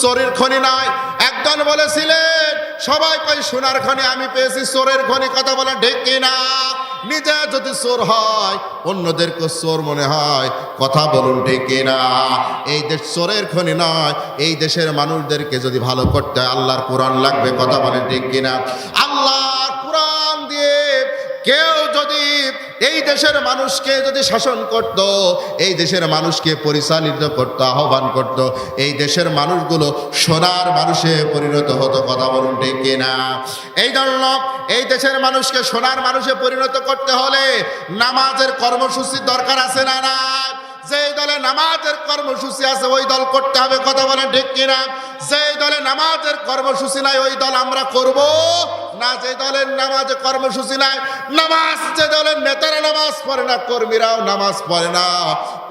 চোরের খনি নয়। একজন বলেছিলেন সবাই কয় সোনার খনি, আমি পেয়েছি চোরের খনি। কথা বলে ঠিক কিনা? নিজে যদি চোর হয় অন্যদেরকে চোর মনে হয়। কথা বলুন ঠিক কিনা? এই দেশ চোরের খনি নয়। এই দেশের মানুষদেরকে যদি ভালো করতে হয় আল্লাহর কোরআন লাগবে। কথা বলেন ঠিক কিনা? আল্লাহর কোরআন দিয়ে কেউ যদি এই দেশের মানুষকে যদি শাসন করত, এই দেশের মানুষকে পরিচালিত করত, আহ্বান করত, এই দেশের মানুষগুলো সোনার মানুষে পরিণত হতো। কথা বলুন ঠিক কিনা? এই জন্য এই দেশের মানুষকে সোনার মানুষে পরিণত করতে হলে নামাজের কর্মসূচির দরকার আছে না? না, যে দলে নামাজের কর্মসূচি আছে ওই দল করতে হবে। কথা বলেন ঠিক কিনা? যে দলে নামাজের কর্মসূচি নাই ওই দল আমরা করব না। যে দলের নামাজের কর্মসূচি নাই, নামাজ যে দলের নেতারা নামাজ পড়ে না, কর্মীরাও নামাজ পড়ে না,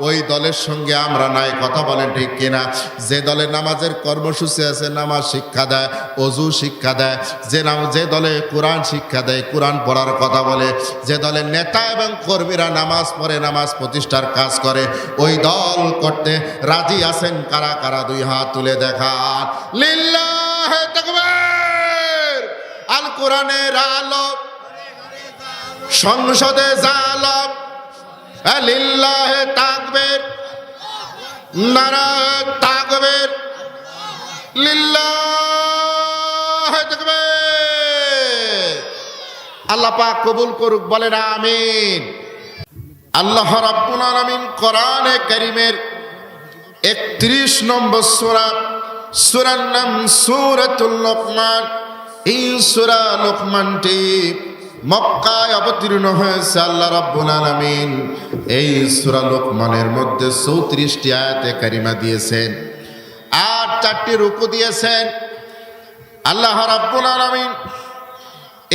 ওই দলের সঙ্গে আমরা নাই। কথা বলেন ঠিক কিনা? যে দলের নামাজের কর্মসূচি আছে, নামাজ শিক্ষা দেয়, অজু শিক্ষা দেয়, যে দলে কোরআন শিক্ষা দেয়, কোরআন পড়ার কথা বলে, যে দলের নেতা এবং কর্মীরা নামাজ পড়ে, নামাজ প্রতিষ্ঠার কাজ করে, ওই দল করতে রাজি আছেন কারা কারা? দুই হাত তুলে দেখান। লিল্লাহে তাকবীর। আল কোরআনের আলো, সংসদে জালাম, লিল্লাহে তাকবীর, নারায়ে তাকবীর, লিল্লাহে তাকবীর। আল্লাহ পাক কবুল করুক, বলেন আমিন। আল্লাহ রাব্বুল আলামিন কোরআনে কারীমের 31 নম্বর সূরা, সূরার নাম সূরাতুল লোকমান। এই সূরা লোকমানটি মক্কায় অবতীর্ণ হয়েছে। আল্লাহ রাব্বুল আলামিন এই সূরা লোকমানের মধ্যে 34টি আয়াতে কারিমা দিয়েছেন আর 4টি রুকু দিয়েছেন। আল্লাহ রাব্বুল আলামিন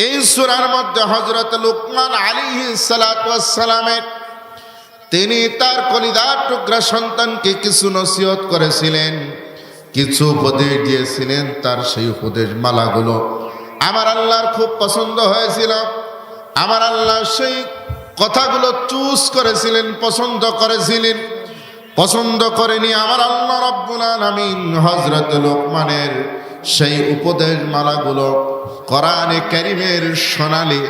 এই সূরার মধ্যে হযরত লোকমান আলাইহিস সালাতু ওয়াস সালামের তিনি তার কলিজার টুকরা সন্তানকে কিছু নসিহত করেছিলেন, কিছু উপদেশ দিয়েছিলেন। তার সেই উপদেশ মালাগুলো আমার আল্লাহর খুব পছন্দ হয়েছিল। আমার আল্লাহ সেই কথাগুলো চুজ করেছিলেন, পছন্দ করেছিলেন। পছন্দ করেনি আমার আল্লাহ রাব্বুল আলামিন হযরত লোকমানের সেই উপদেশ মালাগুলো কোরআনে কারীমের সোনালী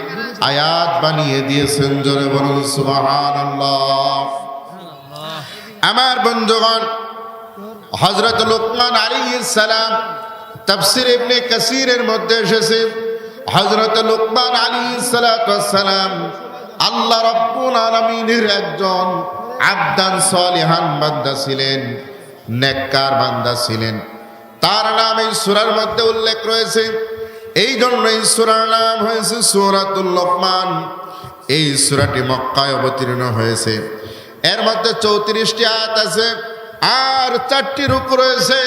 আয়াত বানিয়ে দিয়েছেন। জোরে বলুন সুবহানাল্লাহ। আমার বন্ধুগণ, হযরত লোকমান আলাইহিস সালাম তাফসীর ইবনে কাসীরের মধ্যে এসেছে হযরত লোকমান আলাইহিস সালাম আল্লাহ রাব্বুল আলামিনের একজন আবদান সালিহান বান্দা ছিলেন, নেককার বান্দা ছিলেন। তার নাম এই সূরার মধ্যে উল্লেখ রয়েছে। এই জন্য এই সূরার নাম হয়েছে সূরাতুল লোকমান। এই সূরাটি মক্কায় অবতীর্ণ হয়েছে। এর মধ্যে 34টি আয়াত আছে আর 4টি রুকু রয়েছে।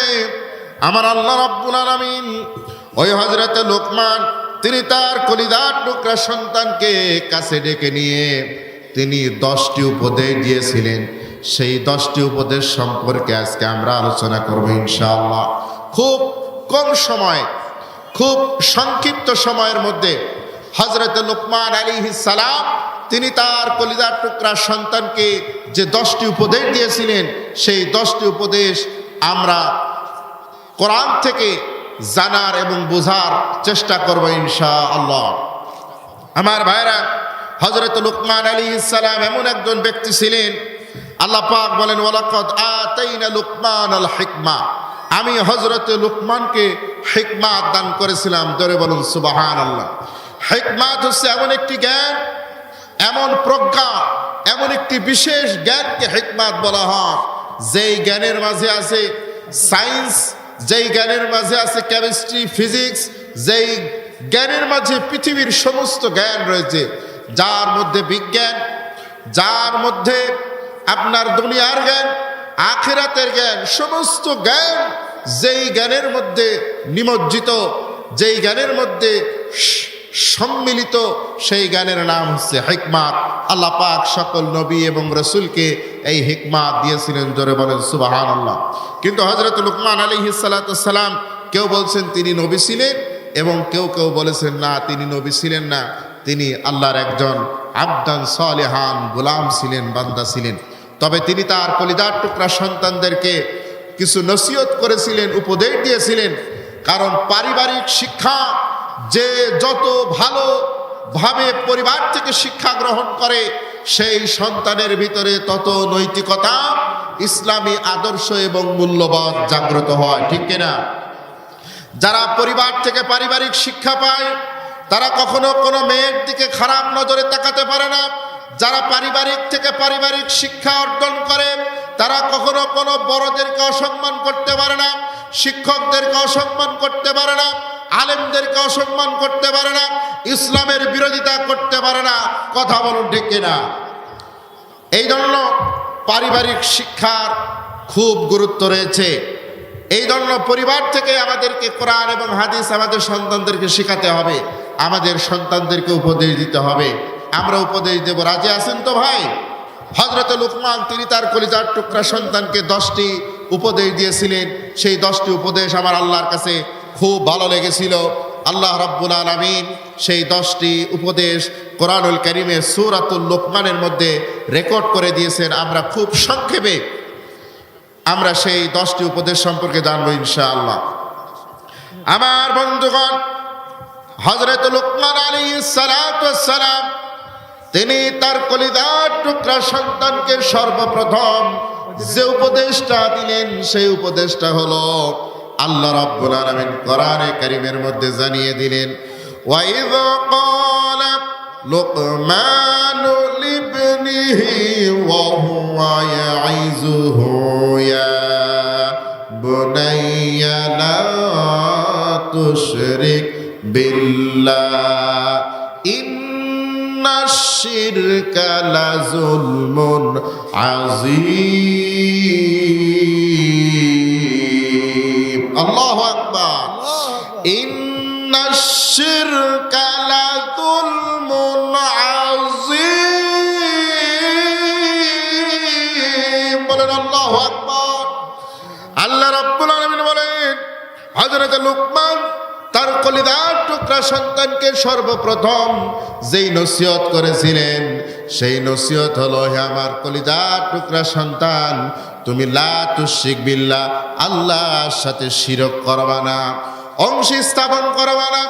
আমার আল্লাহ রাব্বুল আলামিন ওই হযরত লোকমান তিনি তার কলিজার টুকরা সন্তানকে কাছে ডেকে নিয়ে তিনি 10টি উপদেশ দিয়েছিলেন। সেই 10টি উপদেশ সম্পর্কে আজকে আমরা আলোচনা করব ইনশাআল্লাহ। খুব কম সময়, খুব সংক্ষিপ্ত সময়ের মধ্যে হযরত লোকমান আলাইহিস সালাম তিনি তার কলিজার টুকরা সন্তানকে যে 10টি উপদেশ দিয়েছিলেন, সেই 10টি উপদেশ আমরা কোরআন থেকে জানার এবং বোঝার চেষ্টা করব ইনশাআল্লাহ। আমার ভাইরা, হযরত লোকমান আলাইহিস সালাম এমন একজন ব্যক্তি ছিলেন, আল্লাহ পাক বলেন ওয়ালাকাদ আতাইনা লুকমানাল হিকমা, আমি হযরত লোকমানকে হিকমাত দান করেছিলাম। ধরে বলুন সুবহানাল্লাহ। হিকমাত হচ্ছে এমন একটি জ্ঞান, এমন প্রজ্ঞা, এমন একটি বিশেষ জ্ঞানকে হিকমাত বলা হয়, যেই জ্ঞানের মাঝে আছে সায়েন্স, যেই জ্ঞানের মাঝে আছে কেমিস্ট্রি, ফিজিক্স, যেই জ্ঞানের মাঝে পৃথিবীর সমস্ত জ্ঞান রয়েছে, যার মধ্যে বিজ্ঞান, যার মধ্যে আপনার দুনিয়ার জ্ঞান, আখিরাতের জ্ঞান, সমস্ত জ্ঞান যেই জ্ঞানের মধ্যে নিমজ্জিত, যেই জ্ঞানের মধ্যে সম্মিলিত, সেই জ্ঞানের নাম হচ্ছে হিকমাত। আল্লাহ পাক সকল নবী এবং রাসূলকে এই হিকমাত দিয়েছিলেন। জোরে বলেন সুবহানাল্লাহ। কিন্তু হযরত লোকমান আলাইহিস সালাম কেউ বলছেন তিনি নবী ছিলেন এবং কেউ কেউ বলেছেন না, তিনি নবী ছিলেন না, তিনি আল্লাহর একজন আবদান সালিহান গোলাম ছিলেন, বান্দা ছিলেন। তবে তিনি তার কলিজার টুকরা সন্তানদেরকে কিছু নসিহত করেছিলেন, উপদেশ দিয়েছিলেন। কারণ পারিবারিক শিক্ষা যে যত ভালোভাবে পরিবার থেকে শিক্ষা গ্রহণ করে, সেই সন্তানের ভিতরে তত নৈতিকতা, ইসলামী আদর্শ এবং মূল্যবোধ জাগ্রত হয়, ঠিক কিনা? যারা পরিবার থেকে পারিবারিক শিক্ষা পায় তারা কখনো কোনো মেয়ের দিকে খারাপ নজরে তাকাতে পারে না। যারা পারিবারিক থেকে পারিবারিক শিক্ষা অর্জন করে তারা কখনো কোনো বড়দেরকে অসম্মান করতে পারে না, শিক্ষকদেরকে অসম্মান করতে পারে না, আলেমদেরকে অসম্মান করতে পারে না, ইসলামের বিরোধিতা করতে পারে না। কথা বলুন ঠিক কিনা? এই জন্য পারিবারিক শিক্ষার খুব গুরুত্ব রয়েছে। এই জন্য পরিবার থেকে আমাদেরকে কোরআন এবং হাদিস আমাদের সন্তানদেরকে শেখাতে হবে, আমাদের সন্তানদেরকে উপদেশ দিতে হবে। আমরা উপদেশ দেব, রাজি আছেন তো ভাই? হযরত লুকমান তিনি তার কলিজার টুকরা সন্তানকে 10টি উপদেশ দিয়েছিলেন। সেই 10টি উপদেশ আমার আল্লাহর কাছে খুব ভালো লেগেছিল। আল্লাহ রাব্বুল আলামিন সেই 10টি উপদেশ কোরআনুল কারীমে সূরাতুল লুকমানের মধ্যে রেকর্ড করে দিয়েছেন। আমরা খুব সংক্ষেপে আমরা সেই 10টি উপদেশ সম্পর্কে জানবো ইনশাআল্লাহ। আমার বন্ধুগণ, হযরত লুকমান আলাইহিস সালাতু ওয়াস সালাম তিনি তার কলিজার টুকরা সন্তানকে সর্বপ্রথম যে উপদেশটা দিলেন সেই উপদেশটা হলো আল্লাহ রাব্বুল আলামিন কোরআনে কারীমের মধ্যে জানিয়ে দিলেন, ওয়াইয ক্বালা লুকমানু লিবনিহি ওয়া হুয়া ইয়াইযুহু ইয়া বুনাইয়া লা তুশরিক বিল্লাহ ইন্নাশ শিরকা লাযুলমুন আযীম। আল্লাহু আকবার। ইন্নাশ শিরকা লাযুলমুন আযীম। বলেন আল্লাহু আকবার। আল্লাহ রাব্বুল আলামিন বলেন, হযরত লুকমান তার কলিজার টুকরা সন্তানকে সর্বপ্রথম যেই নসিহত করেছিলেন সেই নসিহত হলো, হে আমার কলিজার টুকরা সন্তান, তুমি লা তুশরিক বিল্লাহ, আল্লাহর সাথে শিরক করবা না, অংশী স্থাপন করবা না।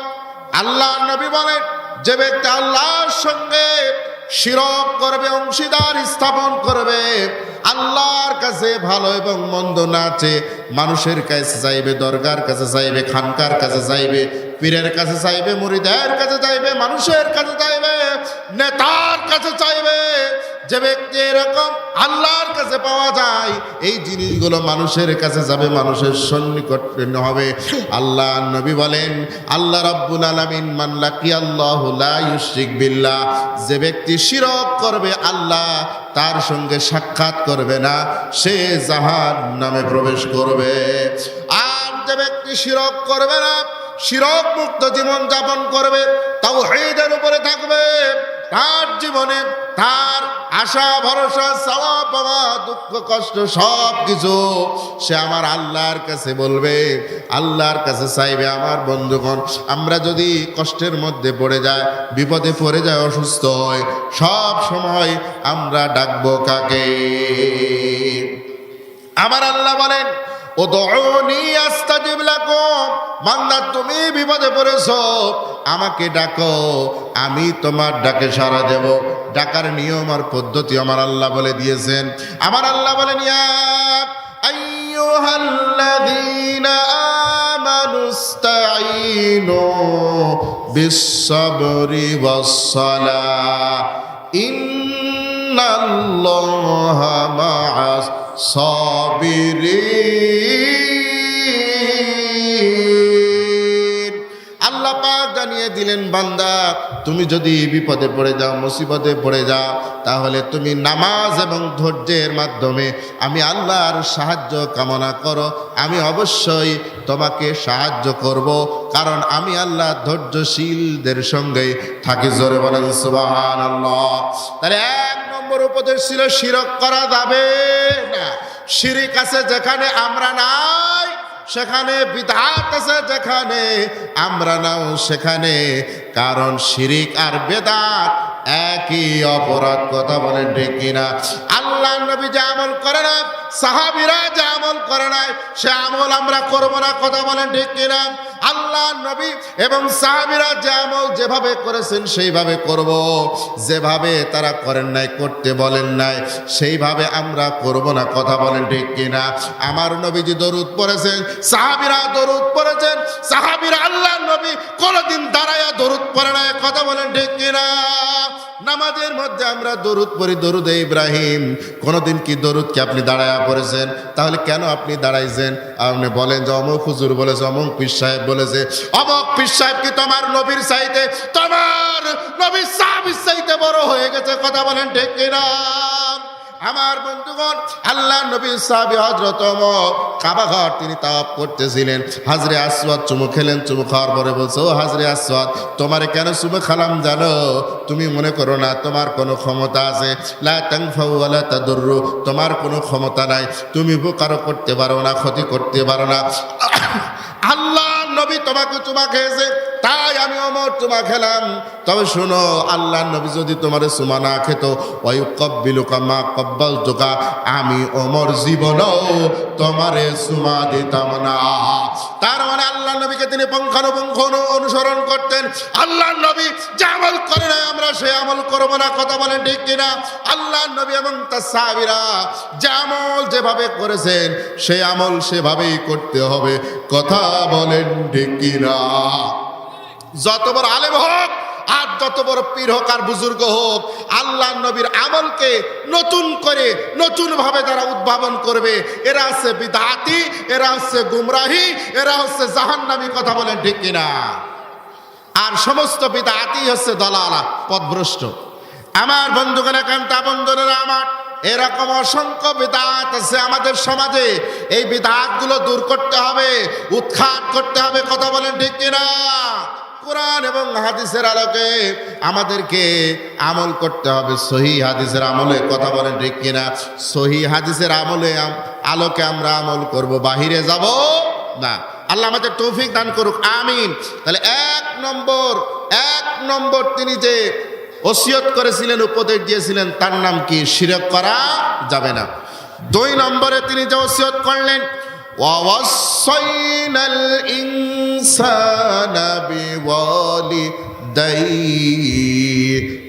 আল্লাহর নবী বলেন, যে ব্যক্তি আল্লাহর সঙ্গে শিরক করবে, অংশীদার স্থাপন করবে, আল্লাহর কাছে ভালো এবং মন্দ না চেয়ে মানুষের কাছে চাইবে, দরগার কাছে চাইবে, খানকার কাছে চাইবে, পীরের কাছে চাইবে, মুরিদের কাছে চাইবে, মানুষের কাছে চাইবে, নেতার কাছে চাইবে, যে ব্যক্তি এরকম আল্লাহর কাছে পাওয়া যায়, এই জিনিসগুলো মানুষের কাছে যাবে, মানুষের সন্নিকট হবে। আল্লাহ নবী বলেন, আল্লাহ রাব্বুল আলামিন মান লাকিয়াল্লাহু লা ইউশরিক বিল্লাহ, যে ব্যক্তি শিরক করবে, আল্লাহ তার সঙ্গে সাক্ষাৎ করবে না, সে জাহান্নামে প্রবেশ করবে। আর যে ব্যক্তি শিরক করবে না, শিরক মুক্ত জীবন যাপন করবে, তাওহীদের উপরে থাকবে, তার জীবনে তার আশা ভরসা চাওয়া পাওয়া দুঃখ কষ্ট সব কিছু সে আমার আল্লাহর কাছে বলবে, আল্লাহর কাছে চাইবে। আমার বন্ধুগণ, আমরা যদি কষ্টের মধ্যে পড়ে যাই, বিপদে পড়ে যাই, অসুস্থ হয়, সব সময় আমরা ডাকবো কাকে? আমার আল্লাহ বলেন, উদউনি আস্তাজিব লাকুম, বান্দা তুমি বিপদে পড়েছো, আমাকে ডাকো, আমি তোমার ডাকে সাড়া দেব। ডাকার নিয়ম আর পদ্ধতি আমার আল্লাহ বলে দিয়েছেন। আমার আল্লাহ বলেন, ইয়া আইয়ুহাল্লাযীনা আমানুস্তাঈনু বিস-সাবরি ওয়াস-সালাহ ইন্নাল্লাহা মা'আস সাবিরিন। আল্লাহ পাক জানিয়ে দিলেন, বান্দা তুমি যদি বিপদে পড়ে যাও, মুসিবতে পড়ে যাও, তাহলে তুমি নামাজ এবং ধৈর্যের মাধ্যমে আমি আল্লাহর সাহায্য কামনা করো, আমি অবশ্যই তোমাকে সাহায্য করব, কারণ আমি আল্লাহ ধৈর্যশীলদের সঙ্গে থাকি। জোরে বলেন সুবহানাল্লাহ। তাহলে এক নম্বর উপদেশ ছিল, শিরক করা যাবে না। শিরিক আছে যেখানে আমরা নাই, সেখানে বিদআত আছে যেখানে আমরা নাও সেখানে। কারণ শিরিক আর বেদাত একই অপরাধ, কথা বলেন ঠিক কিনা? আল্লাহ নবী যে আমল করে না, সাহাবীরা যে আমল করে নাই, সে আমল আমরা করব না, কথা বলেন ঠিক কিনা? আল্লাহ নবী এবং সাহাবীরা যে আমল যেভাবে করেছেন সেইভাবে করব, যেভাবে তারা করেন নাই, করতে বলেন নাই, সেইভাবে আমরা করব না, কথা বলেন ঠিক কিনা? আমার নবীজি দরুদ পড়েছেন, সাহাবীরা দরুদ পড়েছেন, সাহাবীরা আল্লাহ নবী কোনদিন দাঁড়ায়া দরুদ পড়ে নাই, কথা বলেন ঠিক কিনা? নামাজের মধ্যে আমরা দরুদ পড়ি, দরুদ ইব্রাহিম, কোনদিন কি দরুদ কি আপনি দাঁড়ায়া পড়েছেন? তাহলে কেন আপনি দাঁড়াইছেন? আপনি বলেন যে অমুক হুজুর বলেছে, অমুক পীর সাহেব বলেছে। অমুক পীর সাহেব কি তোমার নবীর চাইতে, তোমার নবীর সাহাবীর চাইতে বড় হয়ে গেছে, কথা বলেন ঠিক কিনা? আমার বন্ধুগণ, আল্লাহ নবীর সাহাবী হযরত ওমর কাবা ঘর তিনি তাওয়াফ করতেছিলেন, হাজরে আসওয়াদ চুমু খেলেন, চুমু খাওয়ার পরে বলছে, ও হাজরে আসওয়াদ, তোমারে কেন চুমু খালাম জানো? তুমি মনে করো না তোমার কোনো ক্ষমতা আছে, লা তানফাউ ওয়ালা তাদুররু, তোমার কোনো ক্ষমতা নাই, তুমি উপকারও করতে পারো না, ক্ষতি করতে পারো না। আল্লাহ নবী তোমাকে চুমা খেয়েছে, তাই আমি ওমর চুমা খেলাম। তবে শোনো, আল্লাহ নবী যদি তোমারে চুমা না খেত, ওয়ায়ুকাব্বিলুকা মা কাব্বালতুকা, আমি ওমর জীবনেও তোমারে চুমা দিতাম না। তার মানে আল্লাহ নবীকে তিনি পুঙ্খানুপুঙ্খ অনুসরণ করতেন। আল্লাহ নবী যে আমল করে না আমরা সে আমল করব না, কথা বলেন ঠিক কিনা? আল্লাহ নবী এবং তার সাহাবীরা যে আমল যেভাবে করেছেন সেই আমল সেভাবেই করতে হবে, কথা বলেন ঠিক কিনা? যত বড় আলেম হোক আর যত বড় পীর হোক আর বুজুর্গ হোক, আল্লাহ নবীর আমলকে নতুন করে নতুন ভাবে যারা উদ্ভাবন করবে, এরা হচ্ছে বিদআতি, এরা হচ্ছে গুমরাহি, এরা হচ্ছে জাহান্নামী, কথা বলেন ঠিক কিনা? আর সমস্ত বিদআতি হচ্ছে দলালা, পথভ্রষ্ট। আমার বন্ধুগণ, একান্তা বন্ধুরা আমার, এরকম অসংখ্য বিদআত আছে আমাদের সমাজে। এই বিদআতগুলো দূর করতে হবে, উৎখাত করতে হবে, কথা বলেন ঠিক কিনা? কোরআন এবং হাদিসের আলোকে আমাদেরকে আমল করতে হবে, সহিহ হাদিসের আমলে, কথা বলেন ঠিক কিনা? সহিহ হাদিসের আমলে আলোকে আমরা আমল করব, বাহিরে যাব না। আল্লাহ আমাদের তৌফিক দান করুক, আমিন। তাহলে এক নম্বর তিনি যে ওসিয়ত করেছিলেন, উপদেশ দিয়েছিলেন, তার নাম কি? শিরক করা যাবে না। 2 নম্বরে তিনি যে ওসিয়ত করলেন, ওয়াসাইনাল ইনসানা বিওয়ালিদাইহি,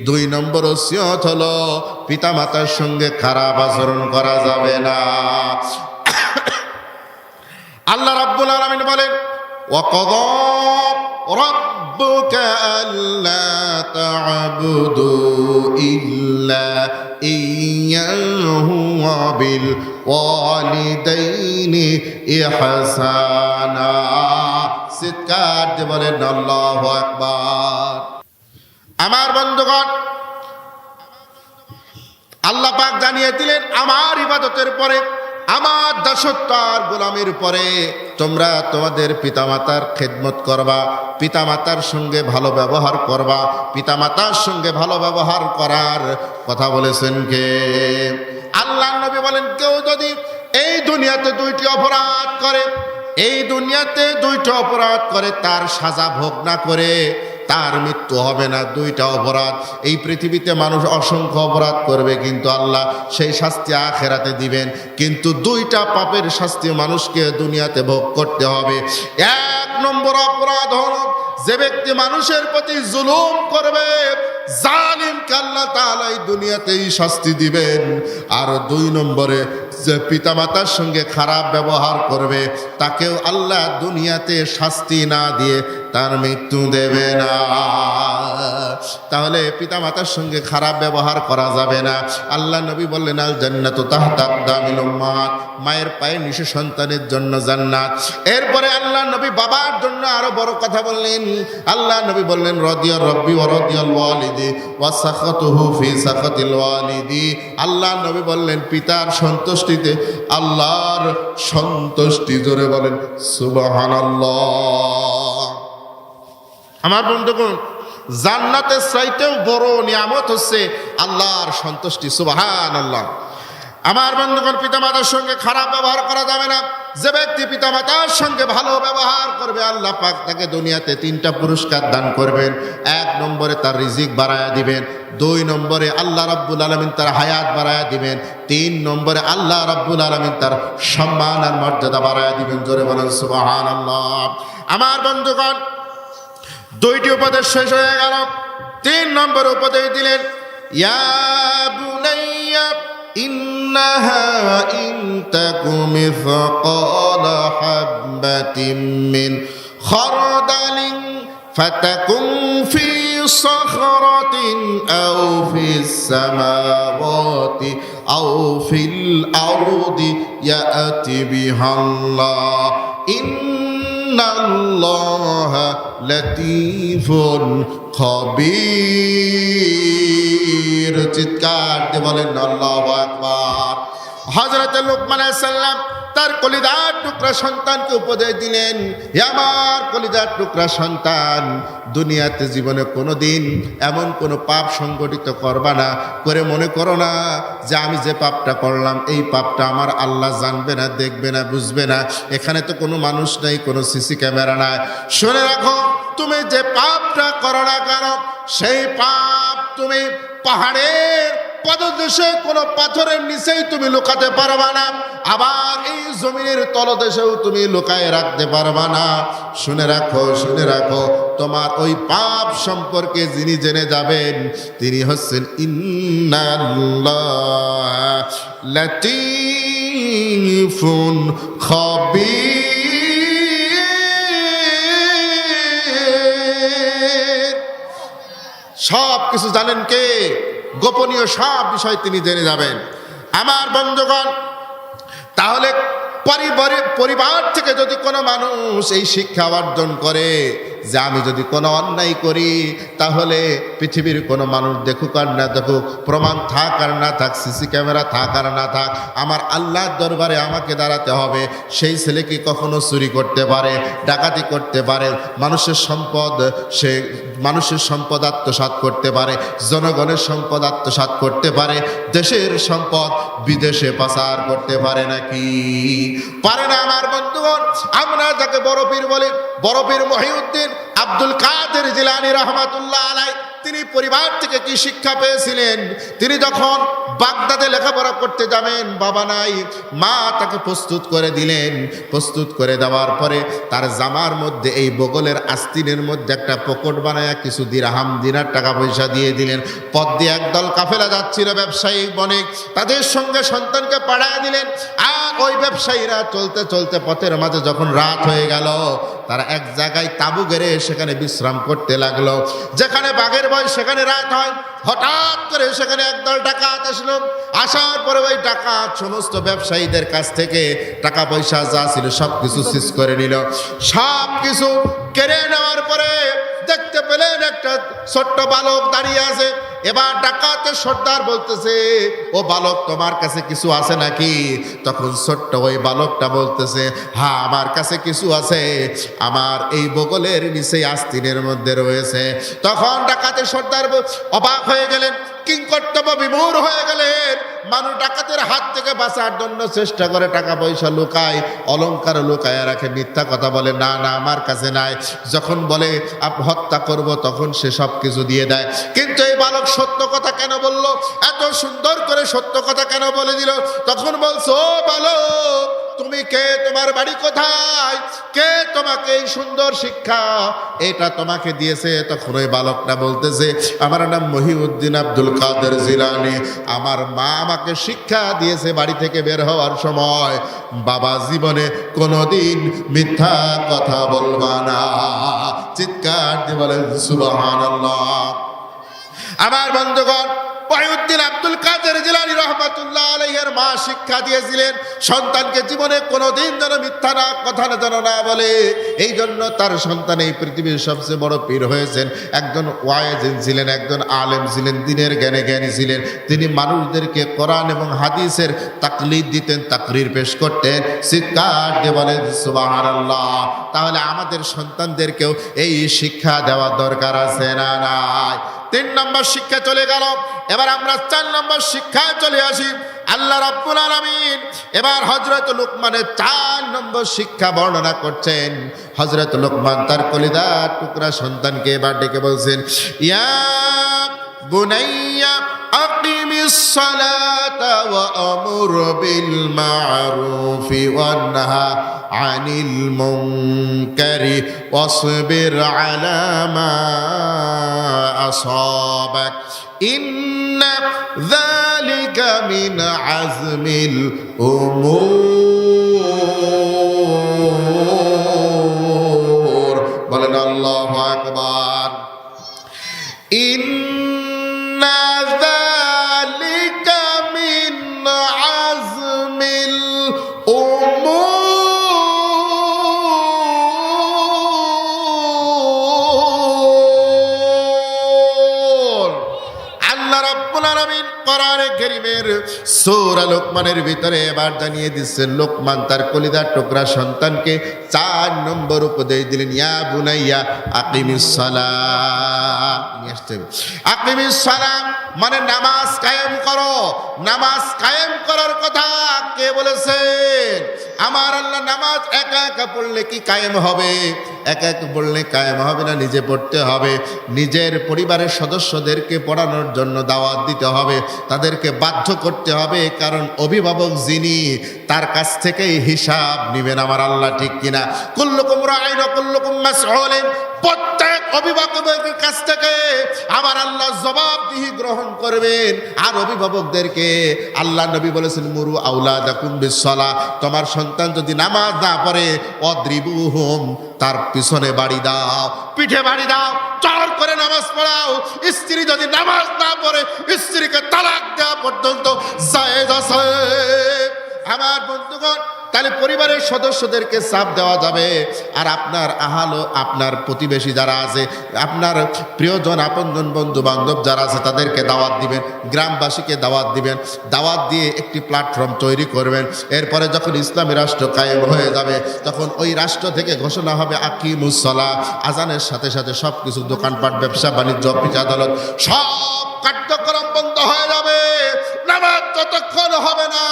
2 নম্বর ওসিয়ত হলো পিতামাতার সঙ্গে খারাপ আচরণ করা যাবে না। আল্লাহ রাব্বুল আলামিন বলেন, ওয়াকাযা রাব্বুকা আল্লা তা'বুদু ইল্লা ইয়্যাহু ওয়া বিল ওয়ালিদাইনি ইহসানা। চিৎকার দিয়ে বলেন আল্লাহু আকবার। আমার বন্ধুগণ, আল্লাহ পাক জানিয়ে দিলেন, আমার ইবাদতের পরে, আমার দাসত্ব আর গোলামির পরে তোমরা তোমাদের পিতামাতার খেদমত করবা, পিতামাতার সঙ্গে ভালো ব্যবহার করবা। পিতামাতার সঙ্গে ভালো ব্যবহার করার কথা বলেছেন কে? আল্লাহ নবী বলেন, কেউ যদি এই দুনিয়াতে 2টি অপরাধ করে, এই দুনিয়াতে 2টি অপরাধ করে, তার সাজা ভোগ না করে তার মৃত্যু হবে না। 2টা অপরাধ, এই পৃথিবীতে মানুষ অসংখ্য অপরাধ করবে, কিন্তু আল্লাহ সেই শাস্তি আখেরাতে দিবেন। কিন্তু 2টা পাপের শাস্তি মানুষকে দুনিয়াতে ভোগ করতে হবে। 1 নম্বর অপরাধ হলো যে ব্যক্তি মানুষের প্রতি জুলুম করবে, জালিমকে আল্লাহ তাআলা এই দুনিয়াতেই শাস্তি দিবেন। আর 2 নম্বরে যে পিতামাতার সঙ্গে খারাপ ব্যবহার করবে, তাকেও আল্লাহ দুনিয়াতে শাস্তি না দিয়ে তার মৃত্যু দেবে না। তাহলে পিতামাতার সঙ্গে খারাপ ব্যবহার করা যাবে না। আল্লাহ নবী বললেন, আল জান্নাতু তাহতা আকদামিল উম্মাত, মায়ের পায়ের নিচে সন্তানের জন্য জান্নাত। এরপরে আল্লাহ নবী বাবার জন্য আরো বড় কথা বললেন। আল্লাহ নবী বললেন, রাদিয়া রাব্বি ওয়া রাদিয়াল ওয়ালিদি ওয়া সাখাতুহু ফি সাখাতিল ওয়ালিদি। আল্লাহ নবী বললেন, পিতার সন্তুষ্টিতে আল্লাহর সন্তুষ্টি। জোরে বলেন সুবহানাল্লাহ। আমার বন্ধুগণ, জান্নাতের চাইতেও বড় নিয়ামত হচ্ছে আল্লাহর সন্তুষ্টি। সুবহানাল্লাহ। আমার বন্ধুগণ, পিতামাতার সঙ্গে খারাপ ব্যবহার করা যাবে না। যে ব্যক্তি পিতামাতার সঙ্গে ভালো ব্যবহার করবে, আল্লাহ পাক তাকে দুনিয়াতে 3টা পুরস্কার দান করবেন। 1 নম্বরে তার রিজিক বাড়ায়া দিবেন, 2 নম্বরে আল্লাহ রাব্বুল আলামিন তার হায়াত বাড়ায়া দিবেন, 3 নম্বরে আল্লাহ রাব্বুল আলামিন তার সম্মান আর মর্যাদা বাড়ায়া দিবেন। জোরে বলেন সুবহানাল্লাহ। আমার বন্ধুগণ, 2টি উপদেশ শেষ হয়ে গেল। 3 নম্বর উপদেশ দিলেন, ইয়া বুনাইয়া ইন্নাহা ইন তাকু মিসকালা হাববাতিন মিন খারদালিন ফাতাকুন ফি সাখরাতিন আও ফিস সামাওয়াতি আও ফিল আরদি ইয়াতি বিহাল্লাহ ইন্নাল্লাহা লাতীফুন খবীর। চিৎকার দিয়ে বলেন আল্লাহু আকবার। হযরত লুকমান আলাইহিস সালাম তার কলিজার টুকরা সন্তানকে উপদেশ দিলেন, হে আমার কলিজার টুকরা সন্তান, দুনিয়াতে জীবনে কোনোদিন এমন কোনো পাপ সংগঠিত করবা না, করে মনে করো না যে আমি যে পাপটা করলাম এই পাপটা আমার আল্লাহ জানবে না, দেখবে না, বুঝবে না। এখানে তো কোনো মানুষ নাই, কোনো সিসি ক্যামেরা নাই। শুনে রাখো, তুমি যে পাপটা করো না কেন, সেই পাপ তুমি পাহাড়ের পদদেশে কোনো পাথরের নিচেই তুমি লুকাতে পারবা না, আবার এই জমিনের তলদেশেও তুমি লুকায় রাখতে পারবা না। শুনে রাখো, শুনে রাখো, তোমার ওই পাপ সম্পর্কে যিনি জেনে যাবেন তিনি হচ্ছেন ইন্নাল্লাহ লাতীফুন খবীর। সব কিছু জানেন কে? গোপনীয় সব বিষয় তিনি জেনে যাবেন। আমার বন্ধুগণ, তাহলে পরিবার থেকে যদি কোনো মানুষ এই শিক্ষা অর্জন করে যে আমি যদি কোনো অন্যায় করি তাহলে পৃথিবীর কোনো মানুষ দেখুক আর না দেখুক, প্রমাণ থাক আর না থাক, সিসি ক্যামেরা থাক আর না থাক, আমার আল্লাহর দরবারে আমাকে দাঁড়াতে হবে। সেই ছেলে কি কখনো চুরি করতে পারে, ডাকাতি করতে পারে, মানুষের সম্পদ আত্মসাৎ করতে পারে, জনগণের সম্পদ আত্মসাৎ করতে পারে, দেশের সম্পদ বিদেশে পাচার করতে পারে নাকি? পারে না। আমার বন্ধুগণ, আমরা যাকে বড় পীর বলি, বড় পীর মহিউদ্দিন আব্দুল কাদের জিলানী রাহমাতুল্লাহ আলাইহি, তিনি পরিবার থেকে কি শিক্ষা পেয়েছিলেন? তিনি যখন বাগদাদে লেখাপড়া করতে যাবেন, বাবা নাই, মা তাকে প্রস্তুত করে দিলেন। প্রস্তুত করে দেওয়ার পরে তার জামার মধ্যে এই বগলের আস্তিনের মধ্যে একটা পকেট বানায়া কিছু দিরহাম দিনার টাকা পয়সা দিয়ে দিলেন। পথ দিয়ে একদল কাফেলা যাচ্ছিল, ব্যবসায়িক বণিক, তাদের সঙ্গে সন্তানকে পাঠায় দিলেন। আর ওই ব্যবসায়ীরা চলতে চলতে পথের মাঝে যখন রাত হয়ে গেল, তারা এক জায়গায় তাঁবু গেড়ে সেখানে বিশ্রাম করতে লাগলো। যেখানে বাঘের ভয় সেখানে রাত হয়। হঠাৎ করে সেখানে একদল ডাকাত আসলো। আসার পরে ওই ডাকাত সমস্ত ব্যবসায়ীদের কাছ থেকে টাকা পয়সা যা ছিল সব কিছু সিজ করে নিল। সব কিছু কেড়ে নেওয়ার পরে দেখতে পেলেন একটা ছোট্ট বালক দাঁড়িয়ে আছে। এবার ডাকাতের সর্দার বলতেছে, ও বালক, তোমার কাছে কিছু আছে নাকি? তখন ছোট্ট ওই বালকটা বলতেছে, হ্যাঁ আমার কাছে কিছু আছে, আমার এই বগলের নিচে আস্তিনের মধ্যে রয়েছে। তখন ডাকাতের সর্দার অবাক হয়ে গেলেন, কিংকর্তব্য বিমূঢ় হয়ে গেলেন। মানুষ ডাকাতের হাত থেকে বাঁচার জন্য চেষ্টা করে, টাকা পয়সা লুকায়, অলংকার লুকায় রাখে, মিথ্যা কথা বলে, না না আমার কাছে নাই। যখন বলে হত্যা করব তখন সে সব কিছু দিয়ে দেয়। কিন্তু এই বালক সত্য কথা কেন বলল? এত সুন্দর করে সত্য কথা কেন বলে দিল? তখন বলছো, ও বালক, তুমি কে? তোমার বাড়ি কোথায়? কে তোমাকে এই সুন্দর শিক্ষা এটা তোমাকে দিয়েছে? তখন ওই বালকটা বলতেছে, আমার নাম মহিউদ্দিন আব্দুল কাদের জিলানী। আমার মা আমাকে শিক্ষা দিয়েছে বাড়ি থেকে বের হওয়ার সময়, বাবা জীবনে কোনোদিন মিথ্যা কথা বলবা না। চিৎকার দিয়ে বলেন সুবহানাল্লাহ। আমার বন্ধুগণ, মহিউদ্দিন আব্দুল কাদের জিলানী রাহমাতুল্লাহ আলাইহির মা শিক্ষা দিয়েছিলেন সন্তানকে জীবনে কোনোদিন যেন মিথ্যা না কথা যেন না বলে। এই জন্য তার সন্তান এই পৃথিবীর সবচেয়ে বড় পীর হয়েছেন। একজন ওয়াইজিন ছিলেন, একজন আলেম ছিলেন, দ্বীনের জ্ঞানী ছিলেন। তিনি মানুষদেরকে কোরআন এবং হাদিসের তাকলিদ দিতেন, তাকরির পেশ করতেন। চিৎকার দিয়ে বলেন সুবহানাল্লাহ। তাহলে আমাদের সন্তানদেরকেও এই শিক্ষা দেওয়ার দরকার আছে না নাই? 3 নম্বর শিক্ষা চলে গেল। এবার আমরা 4 নম্বর শিক্ষায় চলে আসি। আল্লাহ রাব্বুল আলামিন এবার হযরত লুকমানের 4 নম্বর শিক্ষা বর্ণনা করছেন। হযরত লুকমান তার কলিজার টুকরা সন্তানকে এবার ডেকে বলছেন, ইয়া বুনাইয়া আকিমিস সালাতা ওয়া আমুর বিল মা'রুফি ওয়ান নাহা আনিল মুনকারি ওয়াসবির আলা মা আসাবাক ইন্না যালিকা মিন আযমিল উমুর। বলেন আল্লাহু আকবার। ইন্না যালিকা মিন আযমিল উমুর। আল্লাহ রাব্বুল আলামিন কোরআনে কারীমের সূরা লোকমানের ভিতরে এবার জানিয়ে দিচ্ছেন, লোকমান তার কলিজার টুকরা সন্তানকে 4 নম্বর উপদেশ দিলেন, ইয়া বুনাইয়া আকিমিস সালাহ। আকিমিস সালাহ মানে নামাজ কায়েম করো। নামাজ কায়েম করার কথা কে বলেছেন? আমার আল্লাহ। নামাজ একা একা পড়লে কি কায়েম হবে? একা একা পড়লে কায়েম হবে না, নিজে পড়তে হবে। নিজের পরিবারের সদস্যদেরকে পড়ানোর জন্য দাওয়াত দিতে হবে, তাদেরকে বাধ্য করতে হবে, কারণ অভিভাবক যিনি তার কাছ থেকেই হিসাব নেবেন আমার আল্লাহ, ঠিক কিনা? কুল্লুকুম রাঈন ওয়া কুল্লুকুম মাসউলুন। প্রত্যেক অভিভাবকের কাছ থেকে আমার আল্লাহ জবাবদিহি গ্রহণ করবেন। আর অভিভাবকদেরকে আল্লাহ নবী বলেছেন, মুরু আওলাদাকুম বিসসালাহ। তোমার সন্তান যদি নামাজ না পড়ে, অদ্রিবুহুম, তার পিছনে বাড়ি দাও, পিঠে বাড়ি দাও, জোর করে নামাজ পড়াও। স্ত্রী যদি নামাজ না পড়ে, স্ত্রীকে তালাক দেওয়া পর্যন্ত জায়েজ আছে। আমার বন্ধুগণ, তাহলে পরিবারের সদস্যদেরকে চাপ দেওয়া যাবে। আর আপনার আহালো, আপনার প্রতিবেশী যারা আছে, আপনার প্রিয়জন, আপনজন, বন্ধু বান্ধব যারা আছে, তাদেরকে দাওয়াত দিবেন, গ্রামবাসীকে দাওয়াত দিবেন। দাওয়াত দিয়ে একটি প্ল্যাটফর্ম তৈরি করবেন। এরপরে যখন ইসলামী রাষ্ট্র কায়েম হয়ে যাবে, তখন ওই রাষ্ট্র থেকে ঘোষণা হবে আকিমুস সালাহ। আজানের সাথে সাথে সব কিছু, দোকানপাট, ব্যবসা বাণিজ্য, অফিস আদালত, সব কার্যক্রম বন্ধ হয়ে যাবে। নামাজ যতক্ষণ হবে না,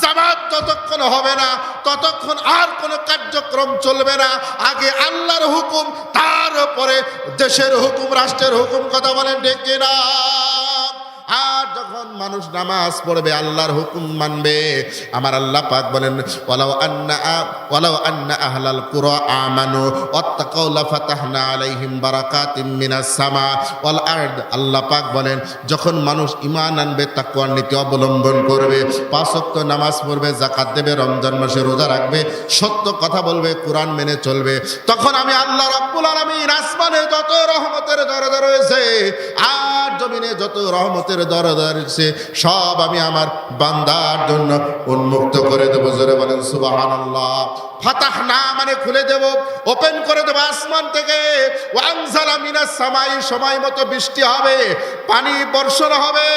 জামাত যতক্ষণ হবে না, ততক্ষণ আর কোনো কার্যক্রম চলবে না। আগে আল্লাহর হুকুম, তারপরে দেশের হুকুম, রাষ্ট্রের হুকুম। কথা বলেন ঠিক কিনা? আর যখন মানুষ নামাজ পড়বে, আল্লাহর হুকুম মানবে, আমার আল্লাহ পাক বলেন, ওয়ালাউ আন্না আহলাল কুরা আমানু ওয়াত্তাকাউ লাফাতাহনা আলাইহিম বারাকাতিম মিনাস সামা ওয়াল আরদ। আল্লাহ পাক বলেন, যখন মানুষ ঈমান আনবে, তাকওয়ার নীতি অবলম্বন করবে, 5 ওয়াক্ত নামাজ পড়বে, যাকাত দেবে, রমজান মাসে রোজা রাখবে, সত্য কথা বলবে, কোরআন মেনে চলবে, তখন আমি আল্লাহ রাব্বুল আলামিন আসমানে যত রহমতের দরজা রয়েছে আর জমিনে যত রহমতের দরজা রয়েছে, সব আমি আমার বান্দার জন্য উন্মুক্ত করে দেবো। জোরে বলেন সুবহানাল্লাহ। ফাতাহনা মানে খুলে দেব, ওপেন করে দেব আসমান থেকে। ওয়ানজালা মিনাস সামাই, সময় মতো বৃষ্টি হবে, পানি বর্ষণ হবে।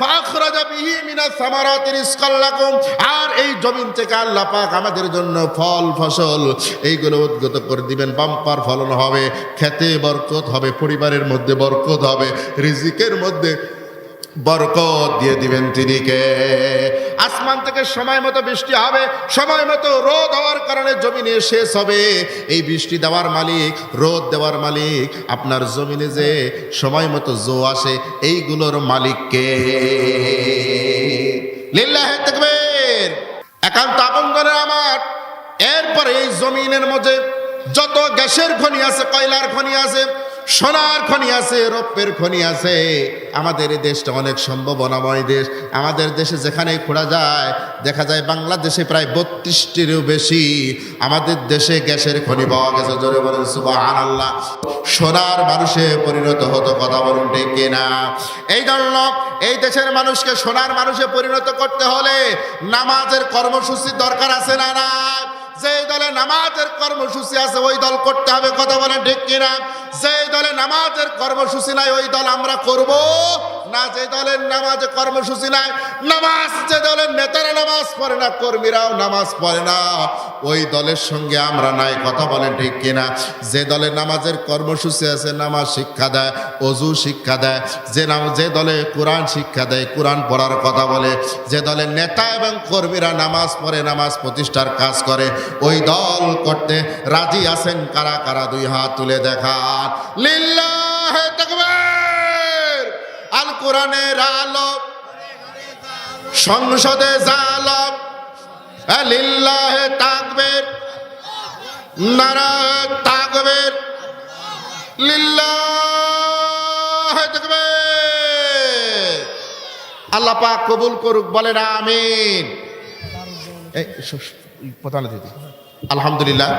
ফাখরাজা বিহি মিনাস সামারাতি রিজকাল লাকুম। আর এই জমিন থেকে আল্লাহ পাক আমাদের জন্য ফল ফসল এইগুলো উদ্গত করে দিবেন। বাম্পার ফলন হবে, খেতে বরকত হবে, পরিবারের মধ্যে বরকত হবে, রিজিকের মধ্যে বরকত দিয়ে দিবেন তিনি কে? আসমান থেকে সময় মতো বৃষ্টি হবে, সময় মতো রোদ হওয়ার কারণে জমিনে শেষ হবে। এই বৃষ্টি দেওয়ার মালিক, রোদ দেওয়ার মালিক, আপনার জমিনে যে সময় মতো জো আসে, এইগুলোর মালিক কে? লিল্লাহি তাকবীর। একান্ত আপনজনের আমার। এরপরে এই জমিনের মধ্যে যত গ্যাসের খনি আছে, কয়লার খনি আছে, সোনার খনি আছে, রৌপ্যের খনি আছে। আমাদের এই দেশটা অনেক সম্ভাবনাময় দেশ। আমাদের দেশে যেখানে খোঁড়া যায়, দেখা যায় বাংলাদেশে প্রায় 32টিরও বেশি আমাদের দেশে গ্যাসের খনি পাওয়া গেছে। জোরে বলেন সুবহানাল্লাহ। সোনার মানুষে পরিণত হতো। কথা বলুন ঠিক কিনা? এই জন্য এই দেশের মানুষকে সোনার মানুষে পরিণত করতে হলে নামাজের কর্মসূচি দরকার আছে না? না। যে দলে নামাজের কর্মসূচি আছে, ওই দল করতে হবে। কথা বলেন ঠিক কিনা? যে দলে নামাজের কর্মসূচি নাই, ওই দল আমরা করব না যে দলের নামাজে কর্মসূচি নাই, নামাজ যে দলের নেতারা নামাজ পড়ে না, কর্মীরাও নামাজ পড়ে না, ওই দলের সঙ্গে আমরা নাই। কথা বলেন ঠিক কিনা? যে দলের নামাজের কর্মসূচি আছে, নামাজ শিক্ষা দেয়, অজু শিক্ষা দেয়, যে দলে কোরআন শিক্ষা দেয়, কোরআন পড়ার কথা বলে, যে দলের নেতা এবং কর্মীরা নামাজ পড়ে, নামাজ প্রতিষ্ঠার কাজ করে, ওই দল করতে রাজি আছেন কারা কারা? দুই হাত তুলে দেখান। লিল্লাহে তাকবীর। আল কোরআনের আলো, সংসদে জালম, লিল্লাহে তাকবীর, নারায়ে তাকবীর, লিল্লাহে তাকবীর। আল্লাহ পাক কবুল করুক, বলেন আমিন। আলহামদুলিল্লাহ,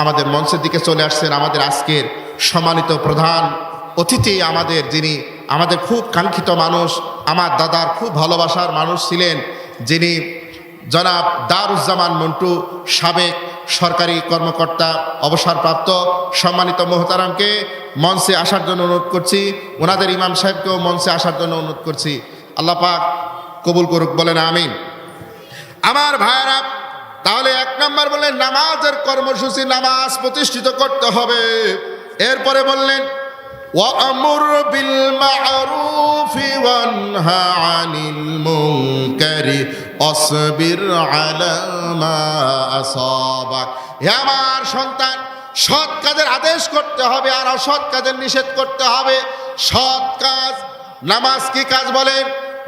আমাদের মঞ্চের দিকে চলে আসছেন আমাদের আজকের সম্মানিত প্রধান অতিথি, আমাদের যিনি আমাদের খুব কাঙ্ক্ষিত মানুষ, আমার দাদার খুব ভালোবাসার মানুষ ছিলেন, যিনি জনাব দারুজ্জামান মন্টু, সাবেক সরকারি কর্মকর্তা, অবসরপ্রাপ্ত। সম্মানিত মোহতারামকে মঞ্চে আসার জন্য অনুরোধ করছি, ওনাদের ইমাম সাহেবকেও মঞ্চে আসার জন্য অনুরোধ করছি। আল্লাহ পাক কবুল করুক, বলেন আমিন। আমার ভাইরা, তাহলে এক নাম্বার বললেন নামাজের কর্মসূচি, নামাজ প্রতিষ্ঠিত করতে হবে। এরপরে বললেন ওয়া'মুর বিল মা'রুফি ওয়ানহা আনিল মুনকারি ওয়াসবির আলা মা আসাবাক। হে আমার সন্তান, সৎ কাজের আদেশ করতে হবে আর অসৎ কাজের নিষেধ করতে হবে। সৎ কাজ, নামাজ কি কাজ বলেন?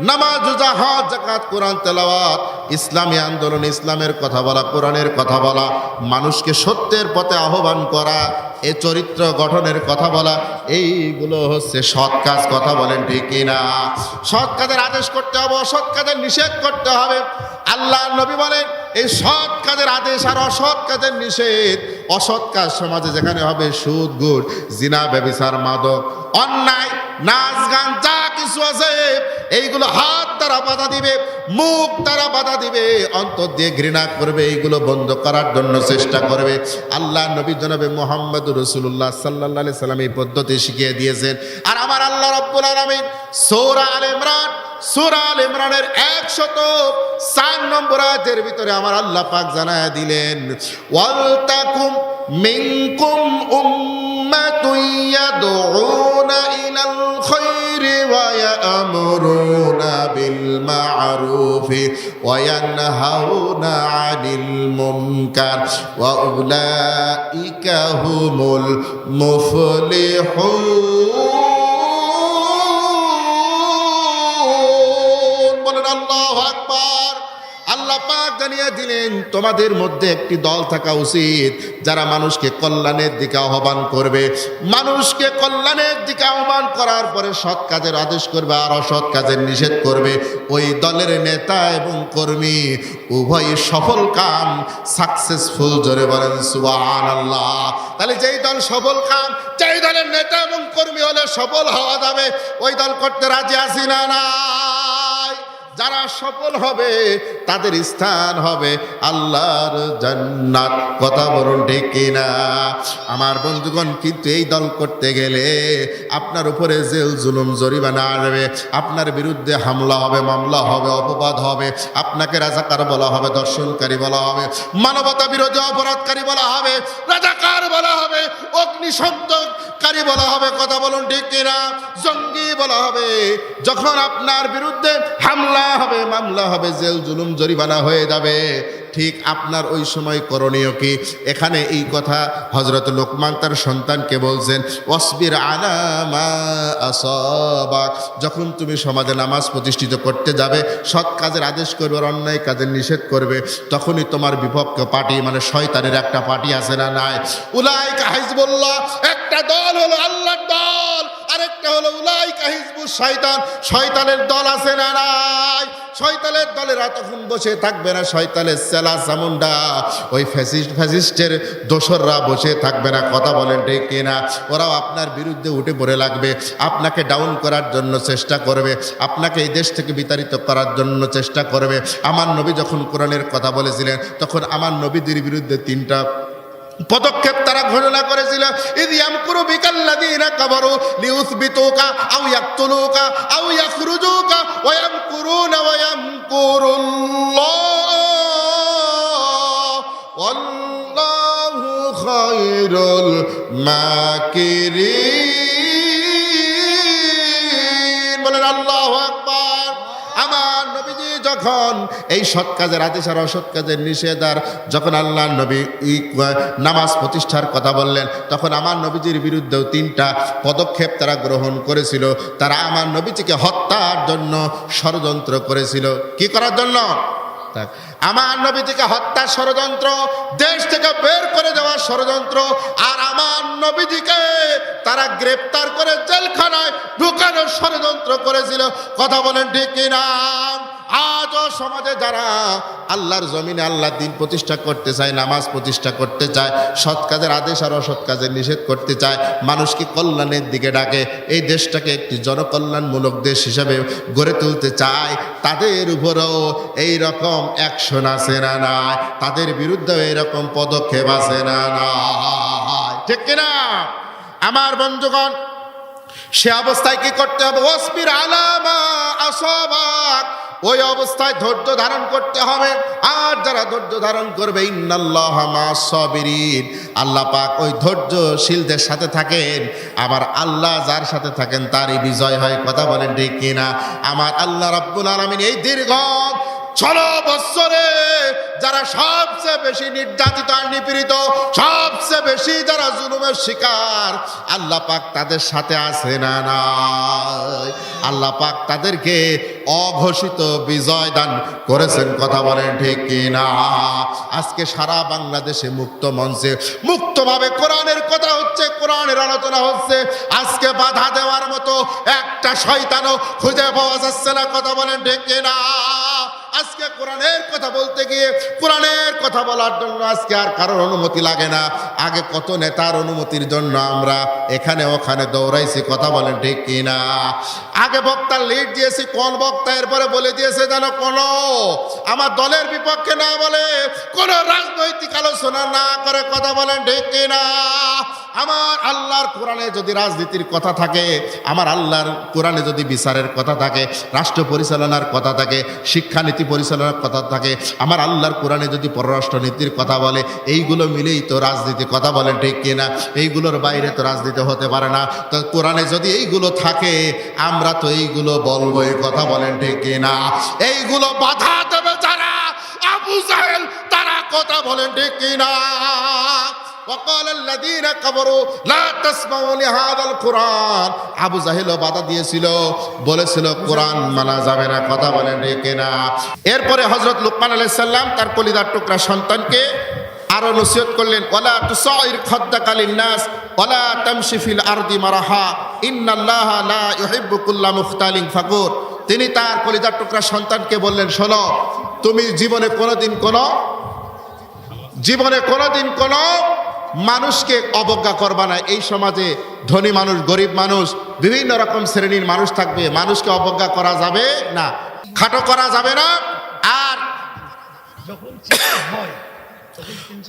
নামাজ, রোজা, হজ, যাকাত, কোরআন তেলাওয়াত, ইসলামী আন্দোলন, ইসলামের কথা বলা, কোরআনের কথা বলা, মানুষকে সত্যের পথে আহ্বান করা, এ চরিত্র গঠনের কথা বলা, এইগুলো হচ্ছে সৎ কাজ। কথা বলেন ঠিক কিনা? সৎ কাজের আদেশ করতে হবে, অসৎ কাজের নিষেধ করতে হবে। আল্লাহ নবী বলেন এই সৎ কাজের আদেশ আর অসৎ কাজের নিষেধ। অসৎ কাজ সমাজে যেখানে হবে সুদ, ঘুষ, জিনা, ব্যভিচার, মাদক, অন্যায়, নাচ, গান, যা কিছু আছে এইগুলো হাত দ্বারা বাধা দিবে, মুখ দ্বারা বাধা দিবে, অন্তর দিয়ে ঘৃণা করবে, এইগুলো বন্ধ করার জন্য চেষ্টা করবে। আল্লাহ নবী জনাবে মুহাম্মদুর রাসূলুল্লাহ সাল্লাল্লাহু আলাইহি সাল্লাম এই পদ্ধতি শিখিয়ে দিয়েছেন। আর আমার আল্লাহ রাব্বুল আলামিন সূরা আল ইমরানের 104 নম্বর আয়াতের ভিতরে আমার আল্লাহ পাক জানায়া দিলেন, ওয়াল তাকুম মিনকুম উম্মাতুন ইয়াদউনা ইলাল খায়রি ওয়া ইয়া'মুরুনা বিল মা'রুফি ওয়া ইয়ানহাউনা আনিল মুনকার ওয়া উলাইকা হুমুল মুফলিহুন। আল্লাহু আকবার। আল্লাহ পাক জানিয়ে দিলেন তোমাদের মধ্যে একটি দল থাকা উচিত যারা মানুষকে কল্যাণের দিকে আহ্বান করবে। মানুষকে কল্যাণের দিকে আহ্বান করার পরে সৎ কাজের আদেশ করবে আর অসৎ কাজের নিষেধ করবে। ওই দলের নেতা এবং কর্মী উভয় সফল কাম, সাকসেসফুল। জোরে বলেন সুবহানাল্লাহ। তাহলে যেই দল সফল কাম, যেই দলের নেতা এবং কর্মী হলে সফল হওয়া যাবে, ওই দল করতে রাজি আছি না? নাই। যারা সফল হবে তাদের স্থান হবে আল্লাহর জান্নাত। কথা বলুন ঠিক কিনা? আমার বন্ধুগণ, কিন্তু এই দল করতে গেলে আপনার উপরে জেল, জুলুম, জরিমানা আসবে, আপনার বিরুদ্ধে হামলা হবে, মামলা হবে, অপবাদ হবে, আপনাকে রাজাকার বলা হবে, দর্শনকারী বলা হবে, মানবতা বিরোধী অপরাধকারী বলা হবে, রাজাকার বলা হবে, অগ্নিসংযোগকারী বলা হবে। কথা বলুন ঠিক কিনা? জঙ্গি বলা হবে। যখন আপনার বিরুদ্ধে হামলা হবে, মামলা হবে, জেল, জুলুম, জরিমানা হয়ে যাবে, ঠিক আপনার ওই সময় করণীয় কি? এখানে এই কথা হযরত লোকমান তার সন্তানকে বলছেন, ওয়াসবির আলা মা আসাবাক। যখন তুমি সমাজে নামাজ প্রতিষ্ঠিত করতে যাবে, সৎ কাজের আদেশ করবে আর অন্যায় কাজের নিষেধ করবে, তখনই তোমার বিপক্ষ পার্টি মানে শয়তানের একটা পার্টি আছে না নাই? উলাইকা হিজবুল্লাহ, একটা দল হলো আল্লাহর দল, আরেকটা হলো উলাইকা হিজবুশ শয়তান, শয়তানের দল আছে না নাই? শয়তানের দলেরা তখন বসে থাকবে না, শয়তানের চেলা চামুন্ডা ওই ফ্যাসিস্টের দোসররা বসে থাকবে না। কথা বলেন ঠিক কিনা? ওরাও আপনার বিরুদ্ধে উঠে পড়ে লাগবে, আপনাকে ডাউন করার জন্য চেষ্টা করবে, আপনাকে এই দেশ থেকে বিতাড়িত করার জন্য চেষ্টা করবে। আমার নবী যখন কোরআনের কথা বলেছিলেন, তখন আমার নবীদের বিরুদ্ধে তিনটা পদক্ষেপ তারা ঘোষণা করেছিল, ইদ ইয়ামকুরু বিকাল্লাযীনা কাফারু লিউসবিতুকা আও ইয়াকতুলুকা আও ইয়াখরুজুকা ওয়া ইয়ামকুরুনা ওয়া ইয়ামকুরুল্লাহ ওয়াল্লাহু খায়রুল মাকিরিন। বলেন আল্লাহু আকবার। আমার নবীজি যখন এই সৎ কাজের আদেশ আর অসৎ কাজের নিষেধ আর যখন আল্লাহ নবী নামাজ প্রতিষ্ঠার কথা বললেন, তখন আমার নবীজির বিরুদ্ধেও 3টা পদক্ষেপ তারা গ্রহণ করেছিল। তারা আমার নবীজিকে হত্যার জন্য ষড়যন্ত্র করেছিল। কি করার জন্য? আমার নবীজিকে হত্যা ষড়যন্ত্র, দেশ থেকে বের করে দেওয়ার ষড়যন্ত্র, আর আমার নবীজিকে তারা গ্রেপ্তার করে জেলখানায় ঢুকানোর ষড়যন্ত্র করেছিল। কথা বলেন ঠিক কিনা? আজও সমাজে যারা আল্লাহর জমিনে আল্লাহর দিন প্রতিষ্ঠা করতে চায়, নামাজ প্রতিষ্ঠা করতে চায়, সৎ কাজের আদেশ আর অসৎ কাজের নিষেধ করতে চায়, মানুষকে কল্যাণের দিকে ডাকে, এই দেশটাকে একটি জনকল্যাণমূলক দেশ হিসাবে গড়ে তুলতে চায়, তাদের উপরেও এই রকম অ্যাকশন আছে না নাই? তাদের বিরুদ্ধেও এইরকম পদক্ষেপ আছে না নাই? ঠিক কিনা আমার বন্ধুগণ? সে অবস্থায় কি করতে হবে? ওয়াসবির আলা মা আসাবাক, ওই অবস্থায় ধৈর্য ধারণ করতে হবে। আর যারা ধৈর্য ধারণ করবে, ইন্নাল্লাহা মা'আস সাবিরিন, আল্লাহ পাক ওই ধৈর্যশীলদের সাথে থাকেন। আবার আল্লাহ যার সাথে থাকেন তারই বিজয় হয়। কথা বলেন ঠিক কিনা? আমার আল্লাহ রাব্বুল আলামিন এই দীর্ঘ 6 বছরে যারা সবচেয়ে বেশি নির্যাতিত আর নিপীড়িত, সবচেয়ে বেশি যারা জুলুমের শিকার, আল্লাহ পাক তাদের সাথে আছে না নাই? আল্লাহ পাক তাদেরকে অঘোষিত বিজয় দান করেছেন। কথা বলেন ঠিক কিনা? আজকে সারা বাংলাদেশে মুক্ত মঞ্চে মুক্তভাবে কোরআনের কথা হচ্ছে, কোরআনের আলোচনা হচ্ছে। আজকে বাধা দেওয়ার মতো একটা শয়তানও খুঁজে পাওয়া যাচ্ছে না। কথা বলেন ঠিক কিনা? আজকে কোরআনের কথা বলতে গিয়ে, কোরআনের কথা বলার জন্য আজকে আর কারোর অনুমতি লাগে না। আগে কত নেতার অনুমতির জন্য আমরা এখানে ওখানে দৌড়াইছি। কথা বলেন ঠিক কিনা? আগে বক্তার লিড দিয়েছি, কোন বক্তা এরপরে বলে দিয়েছে যেন কোন আমার দলের বিপক্ষে না বলে, কোন রাজনৈতিক আলোচনা না করে। কথা বলেন ঠিক কিনা? আমার আল্লাহর কোরআনে যদি রাজনীতির কথা থাকে, আমার আল্লাহর কোরআনে যদি বিচারের কথা থাকে, রাষ্ট্র পরিচালনার কথা থাকে, শিক্ষানীতি পরিচালনার কথা থাকে, আমার আল্লাহর কোরআনে যদি পররাষ্ট্রনীতির কথা বলে, এইগুলো মিলেই তো রাজনীতি। কথা বলেন ঠিক কিনা? এইগুলোর বাইরে তো রাজনীতি হতে পারে না। তো কোরআনে যদি এইগুলো থাকে, আমরা তো এইগুলো বলবোই। কথা বলেন ঠিক কিনা? এইগুলো বাধা দেবে যারা, আবু জাহেল, তারা। কথা বলেন ঠিক কিনা? وقال الذين كفروا لا تسمعوا لهذا القرآن, আবু জাহেলও বাধা দিয়েছিল, বলেছিল কোরআন মানা যাবে না। কথা বলেন ঠিক কিনা? এরপরে হযরত লুকমান আলাইহিস সালাম তার কলিজার টুকরা সন্তানকে আরো নসিহত করলেন, ওয়ালা তুসাইর খাদ্দাকা লিন-নাস ওয়ালা তামশি ফিল আরদি মারাহা ইন্নাল্লাহা লা ইউহিব্বু কুল্লা মুখতালিন ফাকুর। তিনি তার কলিজার টুকরা সন্তানকে বললেন, শোনো, তুমি জীবনে কোনোদিন কোনো মানুষকে অবজ্ঞা করবা না। এই সমাজে ধনী মানুষ, গরিব মানুষ, বিভিন্ন রকম শ্রেণীর মানুষ থাকবে। মানুষকে অবজ্ঞা করা যাবে না, খাটো করা যাবে না। আর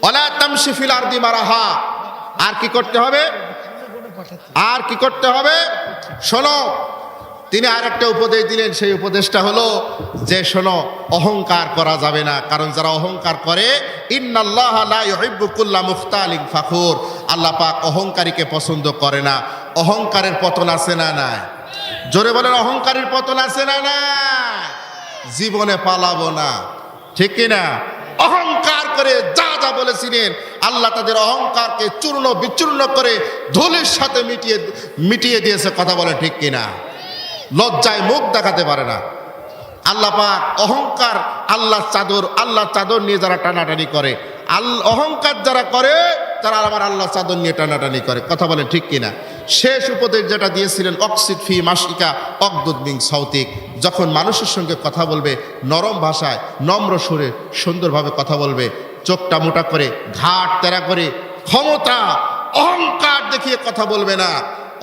ওয়ালা তামশি ফিল আরদি মারাহা, আর কি করতে হবে? শোনো, তিনি আর একটা উপদেশ দিলেন। সেই উপদেশটা হলো যে শোনো, অহংকার করা যাবে না। কারণ যারা অহংকার করে, ইন্নাল্লাহা লা ইউহিব্বু কুল্লা মুখতালিন ফাখুর, আল্লাহ পাক অহংকারীকে পছন্দ করে না। অহংকারের পতন আছে না নাই? জোরে বলেন, অহংকারের পতন আছে না নাই? জীবনে পালাবো না, ঠিক কিনা? অহংকার করে যা যা বলেছিলেন, আল্লাহ তাদের অহংকারকে চূর্ণ বিচূর্ণ করে ধুলির সাথে মিটিয়ে দিয়েছে। কথা বলেন ঠিক কিনা? লজ্জায় মুখ দেখাতে পারে না। আল্লাহ পাক অহংকার, আল্লাহ চাদর নিয়ে যারা টানাটানি করে, অহংকার যারা করে, তারা আমার আল্লাহ চাদর নিয়ে টানাটানি করে। কথা বলেন ঠিক কিনা? শেষ উপদেশ যেটা দিয়েছিলেন, অক্সিদ ফি মাসিকা অকদুদ মিন সাউতিক, যখন মানুষের সঙ্গে কথা বলবে নরম ভাষায়, নম্র সুরে, সুন্দরভাবে কথা বলবে। চোখটা মোটা করে, ঘাট তেরা করে, ক্ষমতা অহংকার দেখিয়ে কথা বলবে না।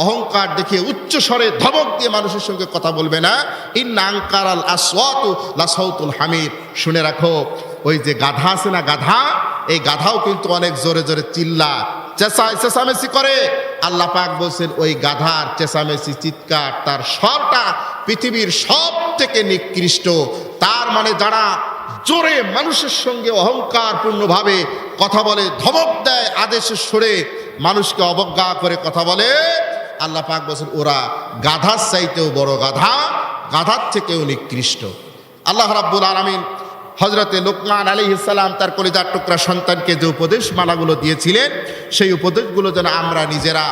অহংকার দেখিয়ে উচ্চ স্বরে ধমক দিয়ে মানুষের সঙ্গে কথা বলবে না। ইন্না আনকারাল আসওয়াতু লাসাউতুল হামির। শুনে রাখো, ওই যে গাধা আছে না, গাধা, এই গাধাও কিন্তু অনেক জোরে জোরে চিল্লায়, চেঁচামেচি করে। আল্লাহ পাক বলছেন ওই গাধার চেঁচামেচি চিৎকার, তার স্বরটা পৃথিবীর সব থেকে নিকৃষ্ট। তার মানে যারা জোরে মানুষের সঙ্গে অহংকারপূর্ণভাবে কথা বলে, ধমক দেয় আদেশের সুরে, মানুষকে অবজ্ঞা করে কথা বলে, আল্লাহ পাক বলছেন ওরা গাধার চাইতেও বড় গাধা, গাধার থেকেও নিকৃষ্ট। আল্লাহ রাব্বুল আলামিন হযরতে লোকমান আলাইহিস সালাম তার কলিজার টুকরা সন্তানকে যে উপদেশ মালাগুলো দিয়েছিলেন, সেই উপদেশগুলো যেন আমরা নিজেরা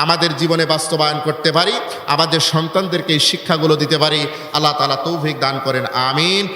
আমাদের জীবনে বাস্তবায়ন করতে পারি, আমাদের সন্তানদেরকে এই শিক্ষাগুলো দিতে পারি। আল্লাহ তাআলা তৌফিক দান করেন, আমিন।